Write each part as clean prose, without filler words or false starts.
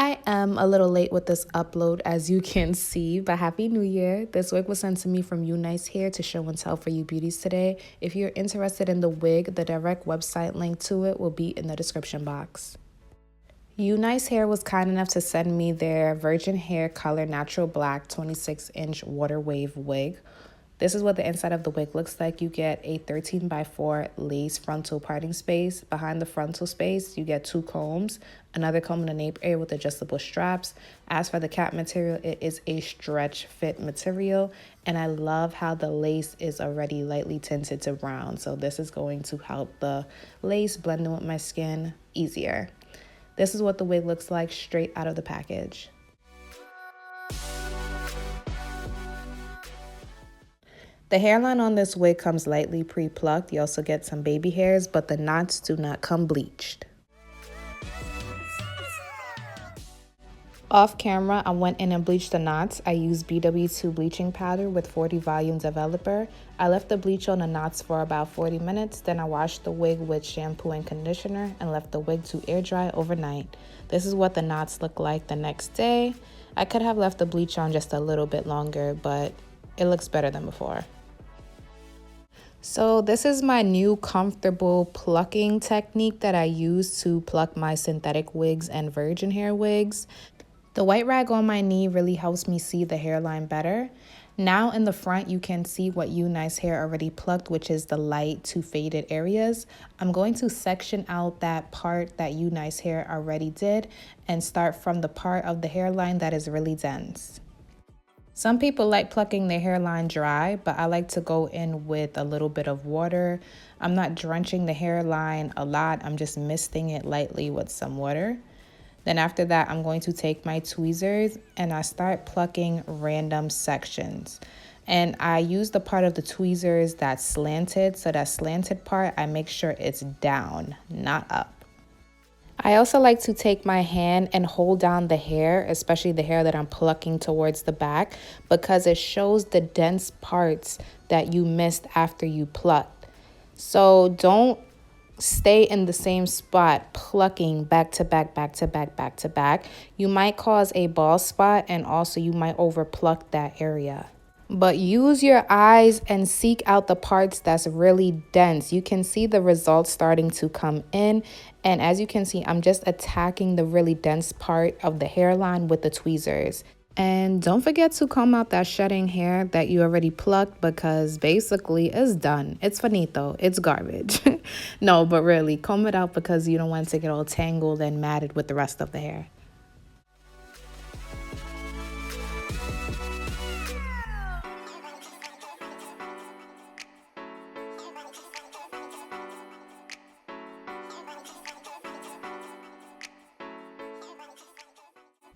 I am a little late with this upload, as you can see, but Happy New Year. This wig was sent to me from UNice Hair to show and tell for you beauties today. If you're interested in the wig, the direct website link to it will be in the description box. UNice Hair was kind enough to send me their virgin hair color natural black 26-inch water wave wig. This is what the inside of the wig looks like. You get a 13x4 lace frontal parting space. Behind the frontal space, you get 2 combs, another comb in the nape area with adjustable straps. As for the cap material, it is a stretch fit material, and I love how the lace is already lightly tinted to brown. So this is going to help the lace blend in with my skin easier. This is what the wig looks like straight out of the package. The hairline on this wig comes lightly pre-plucked. You also get some baby hairs, but the knots do not come bleached. Off camera, I went in and bleached the knots. I used BW2 bleaching powder with 40 volume developer. I left the bleach on the knots for about 40 minutes. Then I washed the wig with shampoo and conditioner and left the wig to air dry overnight. This is what the knots look like the next day. I could have left the bleach on just a little bit longer, but it looks better than before. So this is my new comfortable plucking technique that I use to pluck my synthetic wigs and virgin hair wigs. The white rag on my knee really helps me see the hairline better. Now in the front, you can see what UNice Hair already plucked, which is the light to faded areas. I'm going to section out that part that UNice Hair already did and start from the part of the hairline that is really dense. Some people like plucking their hairline dry, but I like to go in with a little bit of water. I'm not drenching the hairline a lot. I'm just misting it lightly with some water. Then after that, I'm going to take my tweezers and I start plucking random sections. And I use the part of the tweezers that's slanted. So that slanted part, I make sure it's down, not up. I also like to take my hand and hold down the hair, especially the hair that I'm plucking towards the back, because it shows the dense parts that you missed after you plucked. So don't stay in the same spot plucking back to back, back to back, back to back. You might cause a bald spot, and also you might over pluck that area. But use your eyes and seek out the parts that's really dense. You can see the results starting to come in. And as you can see, I'm just attacking the really dense part of the hairline with the tweezers. And don't forget to comb out that shedding hair that you already plucked, because basically it's done. It's finito. It's garbage. No, but really, comb it out because you don't want it to get all tangled and matted with the rest of the hair.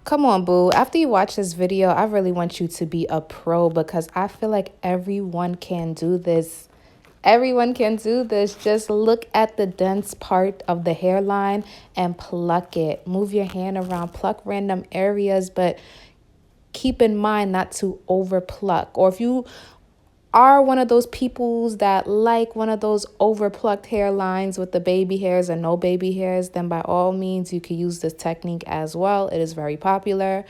Come on, boo. After you watch this video, I really want you to be a pro, because I feel like everyone can do this. Everyone can do this. Just look at the dense part of the hairline and pluck it. Move your hand around, pluck random areas, but keep in mind not to over pluck. Or if you are one of those peoples that like one of those overplucked hairlines with the baby hairs and no baby hairs, then by all means you can use this technique as well. It is very popular.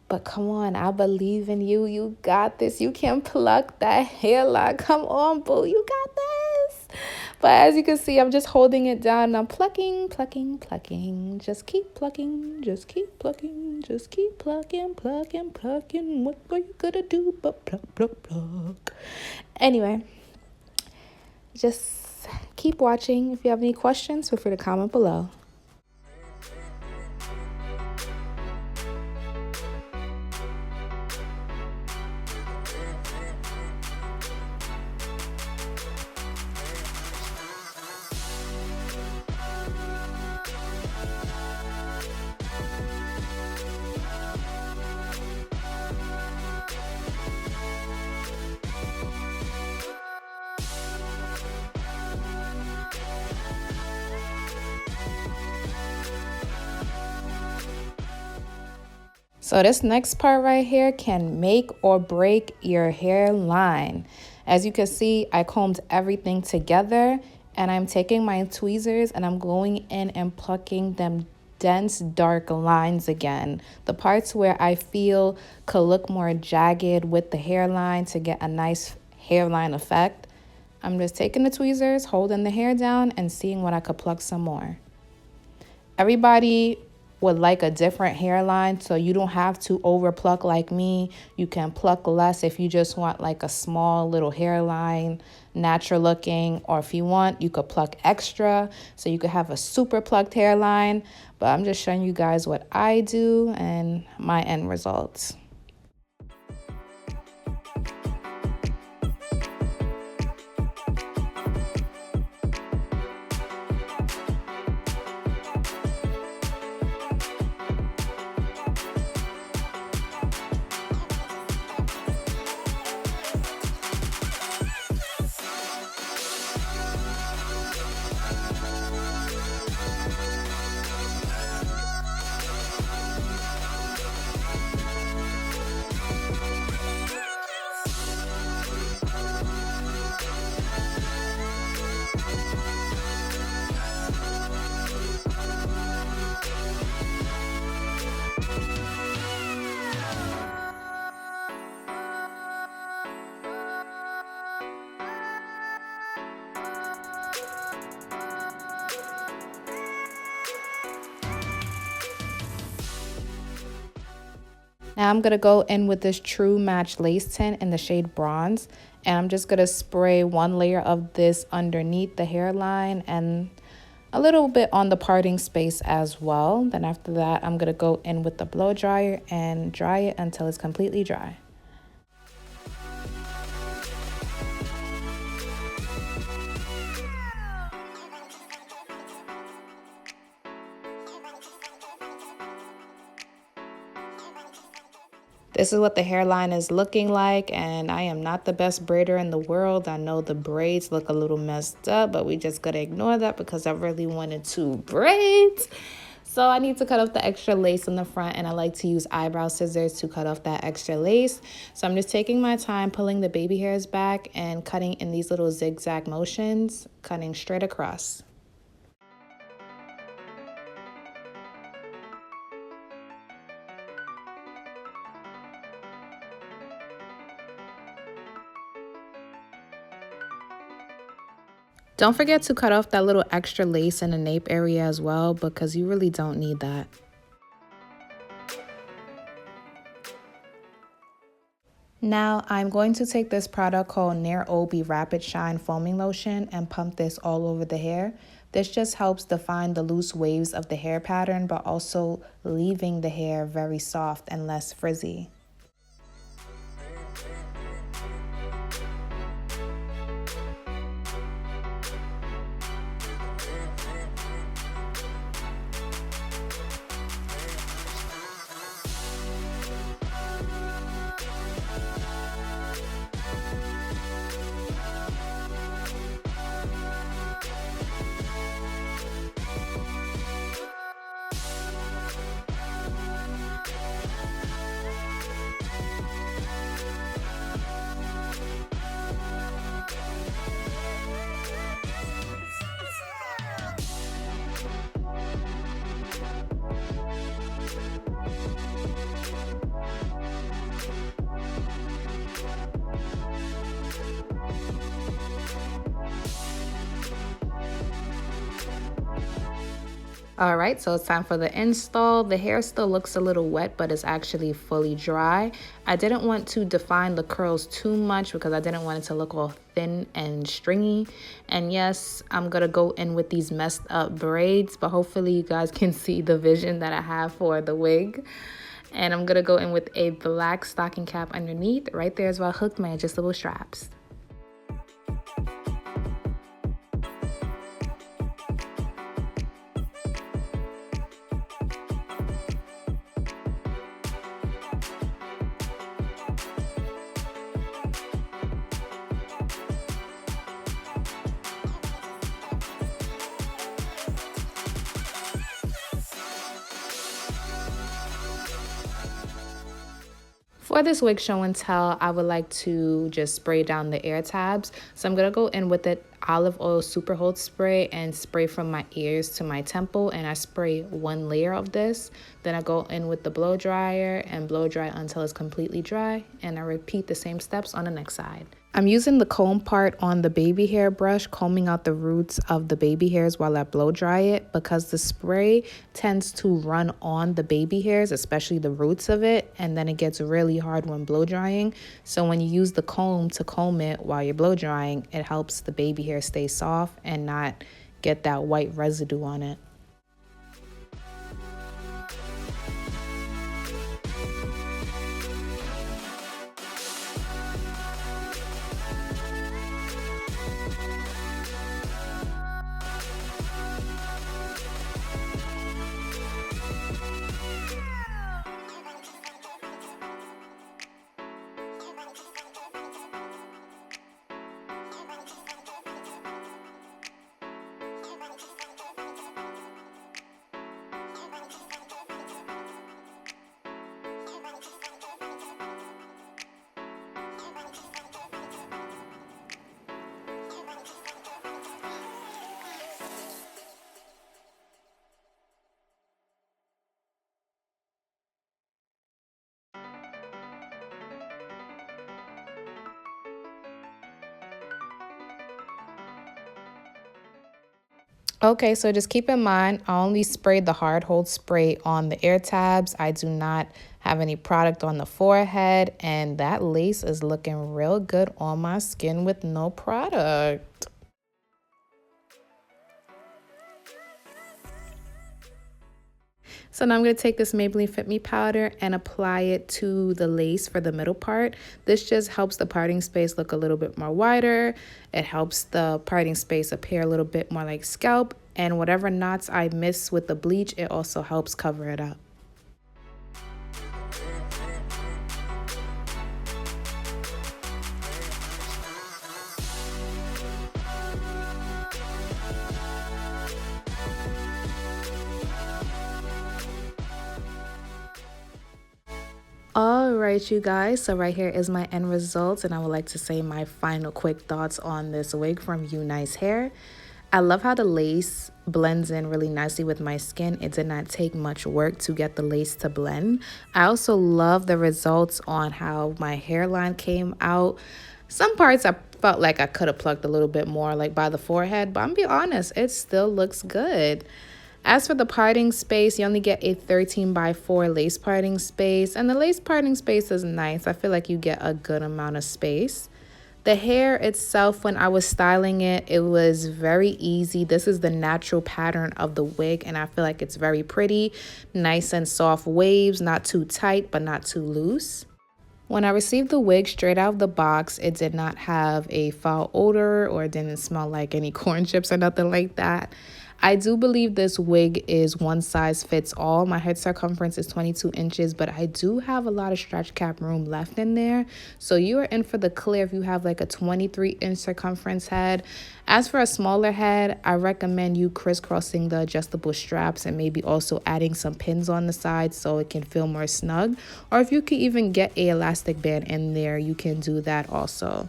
But come on, I believe in you. You got this. You can pluck that hairline. Come on, boo. You got this. But as you can see, I'm just holding it down. And I'm plucking, plucking, plucking. Just keep plucking. Just keep plucking. Just keep plucking, plucking, plucking. What are you gonna do but pluck, pluck, pluck? Anyway, just keep watching. If you have any questions, feel free to comment below. So this next part right here can make or break your hairline. As you can see, I combed everything together, and I'm taking my tweezers and I'm going in and plucking them dense, dark lines again. The parts where I feel could look more jagged with the hairline to get a nice hairline effect. I'm just taking the tweezers, holding the hair down, and seeing what I could pluck some more. Everybody would like a different hairline, so you don't have to over pluck like me. You can pluck less if you just want like a small little hairline, natural looking, or if you want, you could pluck extra, so you could have a super plucked hairline. But I'm just showing you guys what I do and my end results. Now I'm going to go in with this True Match Lace Tint in the shade Bronze. And I'm just going to spray one layer of this underneath the hairline and a little bit on the parting space as well. Then after that, I'm going to go in with the blow dryer and dry it until it's completely dry. This is what the hairline is looking like, and I am not the best braider in the world. I know the braids look a little messed up, but we just gotta ignore that because I really wanted to braid. So I need to cut off the extra lace in the front, and I like to use eyebrow scissors to cut off that extra lace. So I'm just taking my time, pulling the baby hairs back and cutting in these little zigzag motions, cutting straight across. Don't forget to cut off that little extra lace in the nape area as well, because you really don't need that. Now I'm going to take this product called Nair Obi Rapid Shine Foaming Lotion and pump this all over the hair. This just helps define the loose waves of the hair pattern, but also leaving the hair very soft and less frizzy. All right, so it's time for the install. The hair still looks a little wet, but it's actually fully dry. I didn't want to define the curls too much because I didn't want it to look all thin and stringy. And yes, I'm gonna go in with these messed up braids, but hopefully you guys can see the vision that I have for the wig. And I'm gonna go in with a black stocking cap underneath. Right there is where I hooked my adjustable straps. For this wig show and tell, I would like to just spray down the air tabs. So I'm going to go in with it olive oil super hold spray and spray from my ears to my temple, and I spray one layer of this. Then I go in with the blow dryer and blow dry until it's completely dry, and I repeat the same steps on the next side. I'm using the comb part on the baby hair brush, combing out the roots of the baby hairs while I blow dry it, because the spray tends to run on the baby hairs, especially the roots of it, and then it gets really hard when blow drying. So when you use the comb to comb it while you're blow drying, it helps the baby hair stay soft and not get that white residue on it. Okay, so just keep in mind, I only sprayed the hard hold spray on the ear tabs. I do not have any product on the forehead, and that lace is looking real good on my skin with no product. So now I'm going to take this Maybelline Fit Me powder and apply it to the lace for the middle part. This just helps the parting space look a little bit more wider. It helps the parting space appear a little bit more like scalp. And whatever knots I miss with the bleach, it also helps cover it up. All right, you guys, so right here is my end results, and I would like to say my final quick thoughts on this wig from UNice Hair. I love how the lace blends in really nicely with my skin. It did not take much work to get the lace to blend. I also love the results on how my hairline came out. Some parts I felt like I could have plucked a little bit more, like by the forehead, but I'm gonna be honest, it still looks good. As for the parting space, you only get a 13x4 lace parting space, and the lace parting space is nice. I feel like you get a good amount of space. The hair itself, when I was styling it, it was very easy. This is the natural pattern of the wig, and I feel like it's very pretty. Nice and soft waves, not too tight, but not too loose. When I received the wig straight out of the box, it did not have a foul odor or it didn't smell like any corn chips or nothing like that. I do believe this wig is one size fits all. My head circumference is 22 inches, but I do have a lot of stretch cap room left in there. So you are in for the clear if you have like a 23-inch circumference head. As for a smaller head, I recommend you crisscrossing the adjustable straps and maybe also adding some pins on the side so it can feel more snug. Or if you could even get a elastic band in there, you can do that also.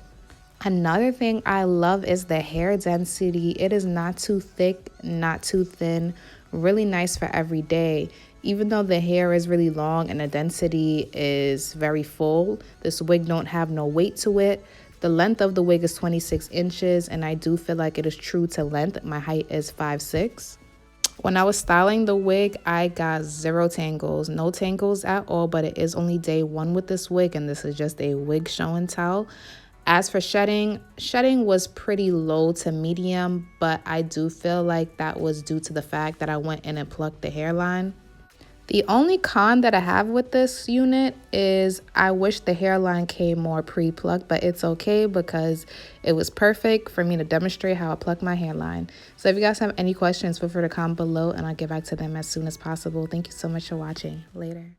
Another thing I love is the hair density. It is not too thick, not too thin, really nice for every day. Even though the hair is really long and the density is very full, this wig don't have no weight to it. The length of the wig is 26 inches, and I do feel like it is true to length. My height is 5'6". When I was styling the wig, I got zero tangles, no tangles at all, but it is only day one with this wig, and this is just a wig show and tell. As for shedding was pretty low to medium, but I do feel like that was due to the fact that I went in and plucked the hairline. The only con that I have with this unit is I wish the hairline came more pre-plucked, but it's okay because it was perfect for me to demonstrate how I pluck my hairline. So if you guys have any questions, feel free to comment below and I'll get back to them as soon as possible. Thank you so much for watching. Later.